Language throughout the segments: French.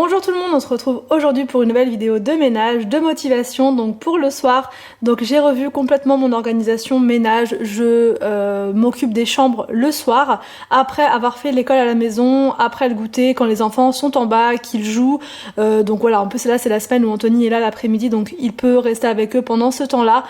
Bonjour tout le monde, on se retrouve aujourd'hui pour une nouvelle vidéo de ménage, de motivation, donc pour le soir. Donc j'ai revu complètement mon organisation ménage, je m'occupe des chambres le soir, après avoir fait l'école à la maison, après le goûter, quand les enfants sont en bas, qu'ils jouent. Donc voilà, en plus là c'est la semaine où Anthony est là l'après-midi, donc il peut rester avec eux pendant ce temps-là.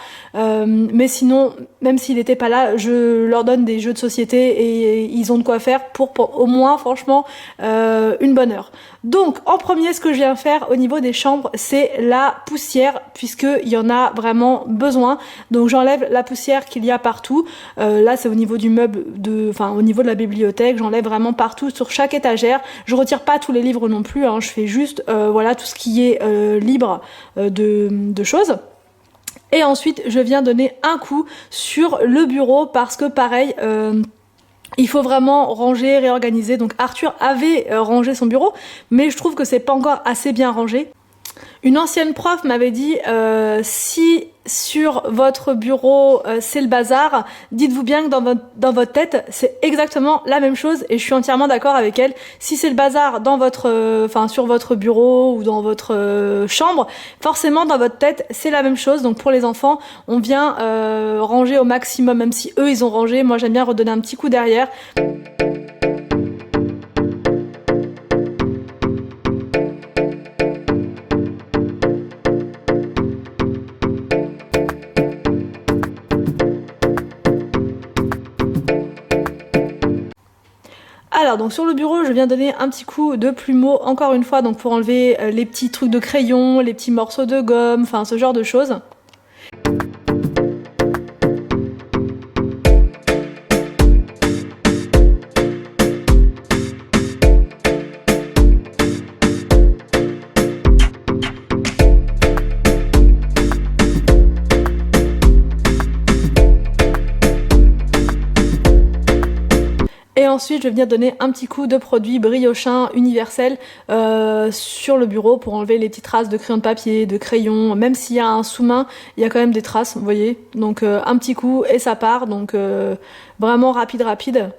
Mais sinon, même s'il n'était pas là, je leur donne des jeux de société et ils ont de quoi faire pour au moins franchement une bonne heure. Donc en premier, ce que je viens faire au niveau des chambres, c'est la poussière, puisqu'il y en a vraiment besoin. Donc j'enlève la poussière qu'il y a partout. Là c'est au niveau du meuble, au niveau de la bibliothèque, j'enlève vraiment partout sur chaque étagère. Je retire pas tous les livres non plus, hein. Je fais juste voilà tout ce qui est libre de choses. Et ensuite je viens donner un coup sur le bureau parce que pareil, il faut vraiment ranger, réorganiser. Donc Arthur avait rangé son bureau, mais je trouve que c'est pas encore assez bien rangé. Une ancienne prof m'avait dit si sur votre bureau c'est le bazar, dites-vous bien que dans votre tête c'est exactement la même chose, et je suis entièrement d'accord avec elle. Si c'est le bazar dans votre, sur votre bureau ou dans votre chambre, forcément dans votre tête c'est la même chose. Donc pour les enfants, on vient ranger au maximum, même si eux ils ont rangé. Moi j'aime bien redonner un petit coup derrière. Alors donc sur le bureau, je viens donner un petit coup de plumeau encore une fois, donc pour enlever les petits trucs de crayon, les petits morceaux de gomme, enfin ce genre de choses. Et ensuite, je viens donner un petit coup de produit Briochin universel sur le bureau pour enlever les petites traces de crayon de papier, de crayon. Même s'il y a un sous-main, il y a quand même des traces, vous voyez. Donc un petit coup et ça part. Donc vraiment rapide.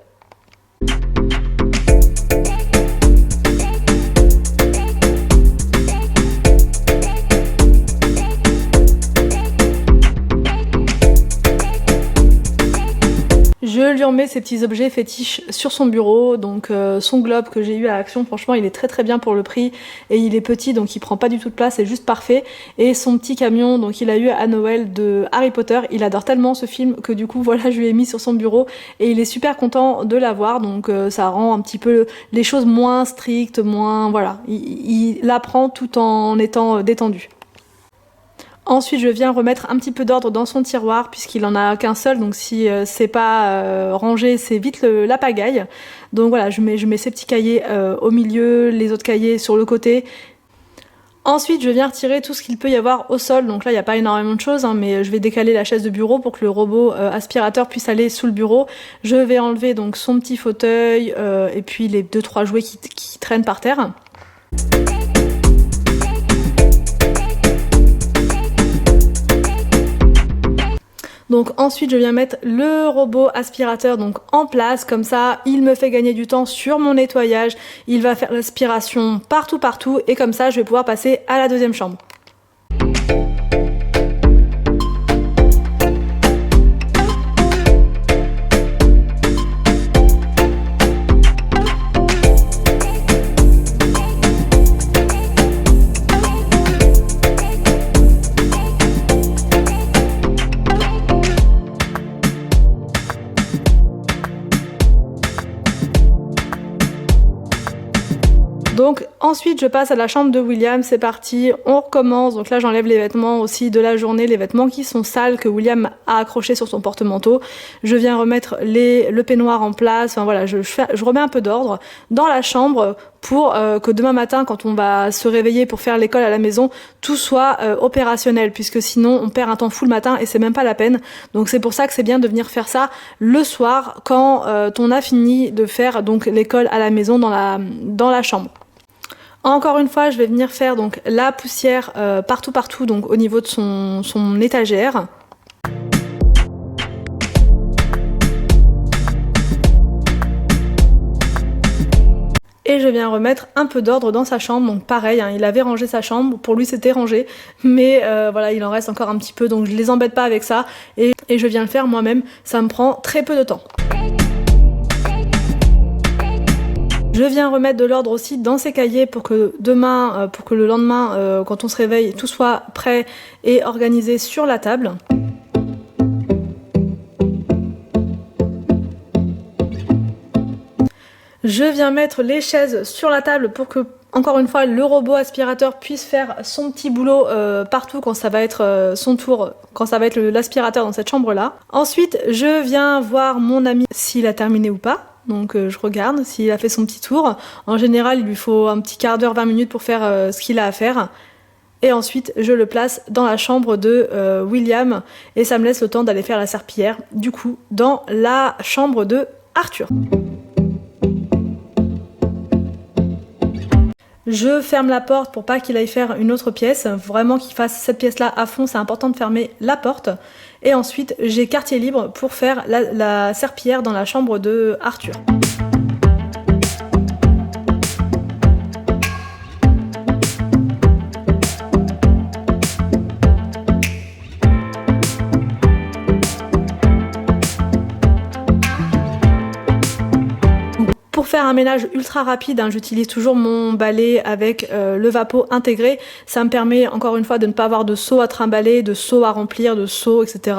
Je lui remets ses petits objets fétiches sur son bureau, donc son globe que j'ai eu à Action, franchement il est très bien pour le prix, et il est petit donc il prend pas du tout de place, c'est juste parfait. Et son petit camion, donc il a eu à Noël de Harry Potter, il adore tellement ce film que du coup voilà, je lui ai mis sur son bureau et il est super content de l'avoir, donc ça rend un petit peu les choses moins strictes, moins voilà, il l'apprend tout en étant détendu. Ensuite, je viens remettre un petit peu d'ordre dans son tiroir puisqu'il en a qu'un seul, donc si c'est pas rangé, c'est vite la pagaille. Donc voilà, je mets ces petits cahiers au milieu, les autres cahiers sur le côté. Ensuite, je viens retirer tout ce qu'il peut y avoir au sol. Donc là, il n'y a pas énormément de choses, hein, mais je vais décaler la chaise de bureau pour que le robot aspirateur puisse aller sous le bureau. Je vais enlever donc son petit fauteuil et puis les 2-3 jouets qui traînent par terre. Donc ensuite je viens mettre le robot aspirateur donc en place, comme ça il me fait gagner du temps sur mon nettoyage, il va faire l'aspiration partout et comme ça je vais pouvoir passer à la deuxième chambre. Donc ensuite je passe à la chambre de William, c'est parti, on recommence. Donc là j'enlève les vêtements aussi de la journée, les vêtements qui sont sales que William a accrochés sur son porte-manteau. Je viens remettre le peignoir en place, enfin voilà, je remets un peu d'ordre dans la chambre pour que demain matin quand on va se réveiller pour faire l'école à la maison, tout soit opérationnel, puisque sinon on perd un temps fou le matin et c'est même pas la peine. Donc c'est pour ça que c'est bien de venir faire ça le soir quand on a fini de faire donc l'école à la maison dans la chambre. Encore une fois, je vais venir faire donc la poussière partout donc au niveau de son étagère. Et je viens remettre un peu d'ordre dans sa chambre, donc pareil, hein, il avait rangé sa chambre, pour lui c'était rangé, mais voilà, il en reste encore un petit peu, donc je les embête pas avec ça, et je viens le faire moi-même, ça me prend très peu de temps. Je viens remettre de l'ordre aussi dans ses cahiers pour que demain, pour que le lendemain, quand on se réveille, tout soit prêt et organisé sur la table. Je viens mettre les chaises sur la table pour que, encore une fois, le robot aspirateur puisse faire son petit boulot partout quand ça va être son tour, quand ça va être l'aspirateur dans cette chambre-là. Ensuite, je viens voir mon ami s'il a terminé ou pas. Donc je regarde s'il a fait son petit tour. En général, il lui faut un petit quart d'heure, 20 minutes pour faire ce qu'il a à faire. Et ensuite, je le place dans la chambre de William et ça me laisse le temps d'aller faire la serpillière, du coup, dans la chambre de Arthur. Je ferme la porte pour pas qu'il aille faire une autre pièce, vraiment qu'il fasse cette pièce-là à fond, c'est important de fermer la porte. Et ensuite, j'ai quartier libre pour faire la serpillière dans la chambre de Arthur. Pour faire un ménage ultra rapide, hein, j'utilise toujours mon balai avec le Vapo intégré. Ça me permet encore une fois de ne pas avoir de seau à trimballer, de seau à remplir, de seau, etc.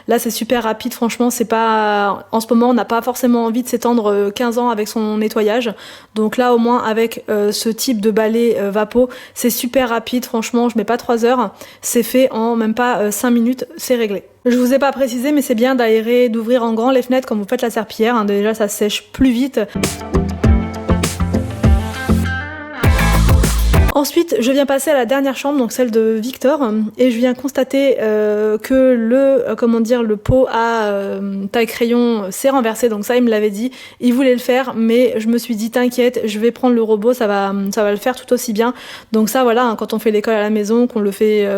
Là c'est super rapide, franchement c'est pas... En ce moment on n'a pas forcément envie de s'étendre 15 ans avec son nettoyage. Donc là au moins avec ce type de balai Vapo, c'est super rapide, franchement je mets pas 3 heures. C'est fait en même pas 5 minutes, c'est réglé. Je vous ai pas précisé, mais c'est bien d'aérer, d'ouvrir en grand les fenêtres quand vous faites la serpillière, hein, déjà ça sèche plus vite. Ensuite, je viens passer à la dernière chambre, donc celle de Victor, et je viens constater que le pot à taille crayon s'est renversé, donc ça il me l'avait dit, il voulait le faire, mais je me suis dit t'inquiète, je vais prendre le robot, ça va le faire tout aussi bien. Donc ça voilà, hein, quand on fait l'école à la maison, qu'on le fait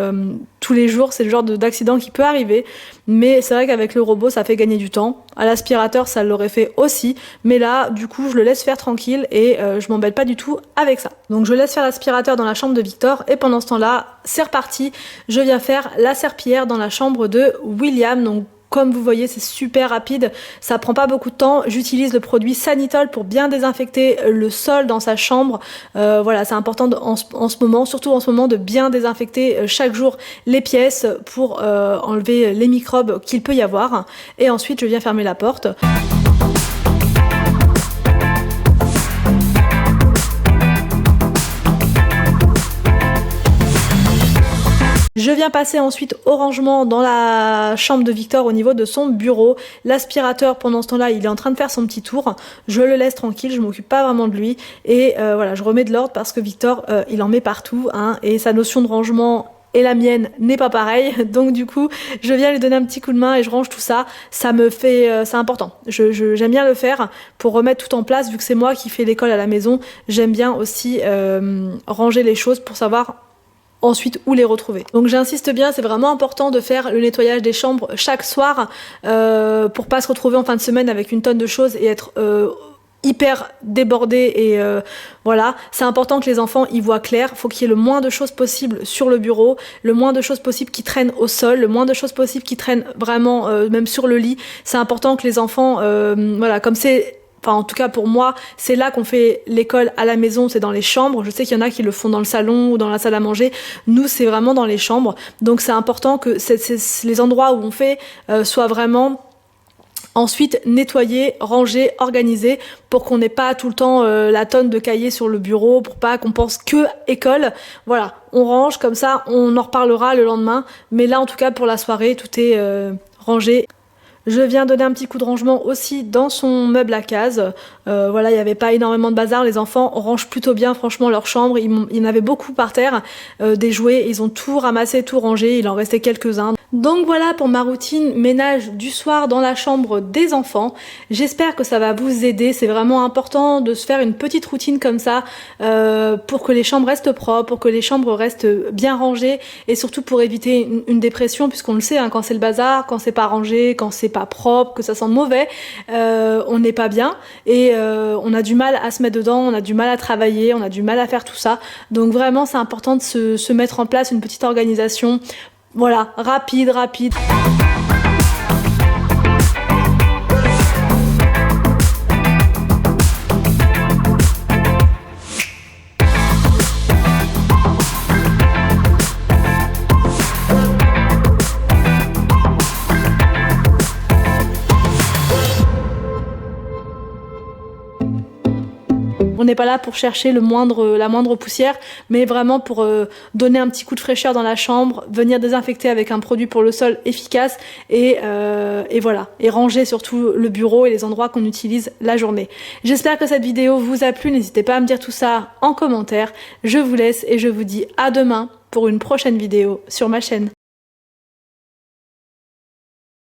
tous les jours, c'est le genre d'accident qui peut arriver, mais c'est vrai qu'avec le robot ça fait gagner du temps. À l'aspirateur ça l'aurait fait aussi, mais là du coup je le laisse faire tranquille et je m'embête pas du tout avec ça. Donc je laisse faire l'aspirateur dans la chambre de Victor et pendant ce temps-là, c'est reparti, je viens faire la serpillière dans la chambre de William. Donc comme vous voyez, c'est super rapide, ça prend pas beaucoup de temps. J'utilise le produit Sanitol pour bien désinfecter le sol dans sa chambre. Voilà, c'est important en ce moment, surtout en ce moment, de bien désinfecter chaque jour les pièces pour enlever les microbes qu'il peut y avoir. Et ensuite, je viens fermer la porte. Je viens passer ensuite au rangement dans la chambre de Victor au niveau de son bureau. L'aspirateur, pendant ce temps-là, il est en train de faire son petit tour. Je le laisse tranquille, je m'occupe pas vraiment de lui. Et voilà, je remets de l'ordre parce que Victor, il en met partout, hein, et sa notion de rangement et la mienne n'est pas pareille. Donc du coup, je viens lui donner un petit coup de main et je range tout ça. Ça me fait... c'est important. J'aime bien le faire pour remettre tout en place. Vu que c'est moi qui fais l'école à la maison, j'aime bien aussi ranger les choses pour savoir ensuite où les retrouver. Donc j'insiste bien, c'est vraiment important de faire le nettoyage des chambres chaque soir pour pas se retrouver en fin de semaine avec une tonne de choses et être hyper débordé et voilà, c'est important que les enfants y voient clair. Faut qu'il y ait le moins de choses possible sur le bureau, le moins de choses possible qui traînent au sol, le moins de choses possible qui traînent vraiment même sur le lit. C'est important que les enfants voilà, comme c'est... Enfin, en tout cas pour moi, c'est là qu'on fait l'école à la maison, c'est dans les chambres. Je sais qu'il y en a qui le font dans le salon ou dans la salle à manger. Nous, c'est vraiment dans les chambres. Donc c'est important que les endroits où on fait soient vraiment ensuite nettoyés, rangés, organisés, pour qu'on n'ait pas tout le temps la tonne de cahiers sur le bureau, pour pas qu'on pense que école. Voilà, on range comme ça, on en reparlera le lendemain. Mais là, en tout cas, pour la soirée, tout est rangé. Je viens donner un petit coup de rangement aussi dans son meuble à cases. Voilà, il n'y avait pas énormément de bazar. Les enfants rangent plutôt bien, franchement, leur chambre. Il y en avait beaucoup par terre, des jouets. Ils ont tout ramassé, tout rangé. Il en restait quelques-uns. Donc voilà pour ma routine ménage du soir dans la chambre des enfants. J'espère que ça va vous aider. C'est vraiment important de se faire une petite routine comme ça pour que les chambres restent propres, pour que les chambres restent bien rangées et surtout pour éviter une dépression, puisqu'on le sait, hein, quand c'est le bazar, quand c'est pas rangé, quand c'est pas propre, que ça sent mauvais, on n'est pas bien et on a du mal à se mettre dedans, on a du mal à travailler, on a du mal à faire tout ça. Donc vraiment c'est important de se mettre en place une petite organisation. Voilà, rapide. On n'est pas là pour chercher la moindre poussière, mais vraiment pour donner un petit coup de fraîcheur dans la chambre, venir désinfecter avec un produit pour le sol efficace et voilà. Et ranger surtout le bureau et les endroits qu'on utilise la journée. J'espère que cette vidéo vous a plu. N'hésitez pas à me dire tout ça en commentaire. Je vous laisse et je vous dis à demain pour une prochaine vidéo sur ma chaîne.